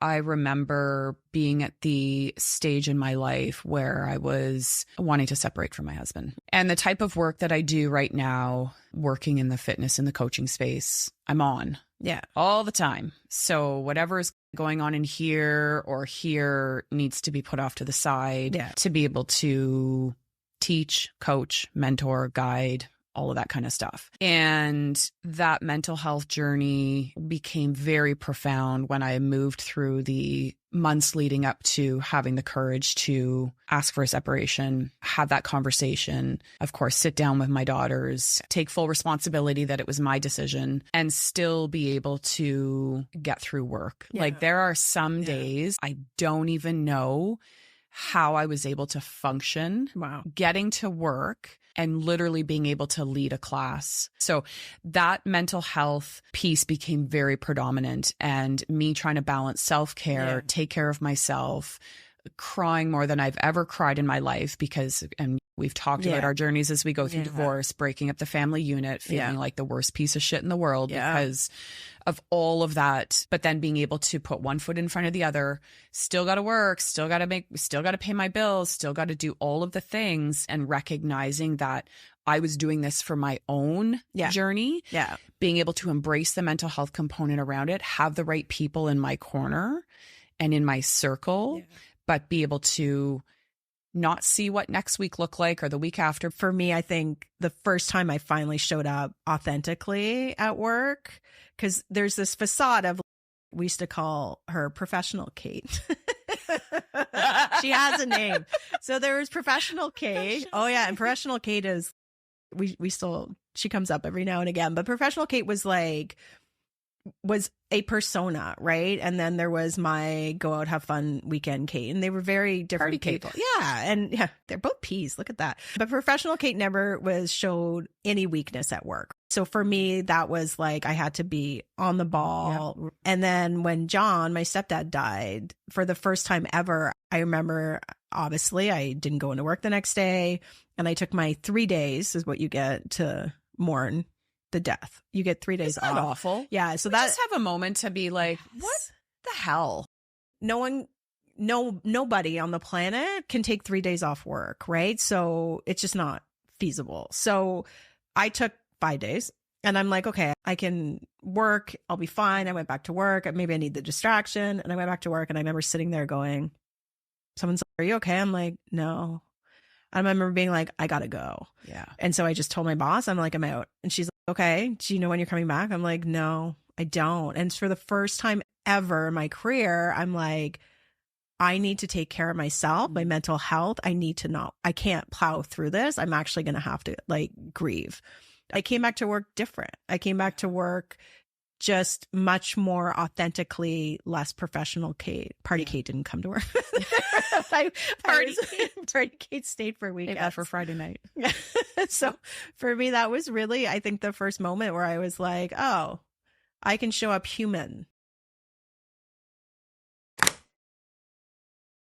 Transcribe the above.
I remember being at the stage in my life where I was wanting to separate from my husband. And the type of work that I do right now, working in the fitness and the coaching space, I'm on. Yeah. All the time. So whatever is going on in here or here needs to be put off to the side to be able to teach, coach, mentor, guide, all of that kind of stuff. And that mental health journey became very profound when I moved through the months leading up to having the courage to ask for a separation, have that conversation, of course, sit down with my daughters, take full responsibility that it was my decision, and still be able to get through work. Yeah. Like there are some days I don't even know how I was able to function getting to work and literally being able to lead a class. So that mental health piece became very predominant, and me trying to balance self-care, take care of myself, crying more than I've ever cried in my life because, and we've talked about our journeys as we go through divorce, breaking up the family unit, feeling like the worst piece of shit in the world because of all of that. But then being able to put one foot in front of the other, still got to work, still got to pay my bills, still got to do all of the things, and recognizing that I was doing this for my own journey. Yeah. Being able to embrace the mental health component around it, have the right people in my corner and in my circle, but be able to not see what next week looked like or the week after. For me, I think the first time I finally showed up authentically at work, because there's this facade of, we used to call her Professional Kate. She has a name. So there was Professional Kate. Oh yeah. And Professional Kate is, we still, she comes up every now and again, but Professional Kate was a persona, right? And then there was my go out, have fun weekend Kate, and they were very different people. Yeah. And they're both P's. Look at that. But Professional Kate never showed any weakness at work. So for me, that was like, I had to be on the ball. Yeah. And then when John, my stepdad, died, for the first time ever, I remember, obviously, I didn't go into work the next day, and I took my 3 days, is what you get to mourn the death. You get 3 days off. Awful. Yeah. So just have a moment to be like, what the hell? Nobody on the planet can take 3 days off work, right? So it's just not feasible. So I took 5 days, and I'm like, okay, I can work. I'll be fine. I went back to work. Maybe I need the distraction. And I went back to work, and I remember sitting there going, someone's like, are you okay? I'm like, no. I remember being like, I gotta go. Yeah. And so I just told my boss, I'm like, I'm out. And she's like, okay, do you know when you're coming back? I'm like, no, I don't. And for the first time ever in my career, I'm like, I need to take care of myself, my mental health. I can't plow through this. I'm actually going to have to grieve. I came back to work different. I came back to work just much more authentically, less professional Kate. Party Kate didn't come to work. Party Kate stayed for a week. For Friday night. So for me, that was really, I think, the first moment where I was like, oh, I can show up human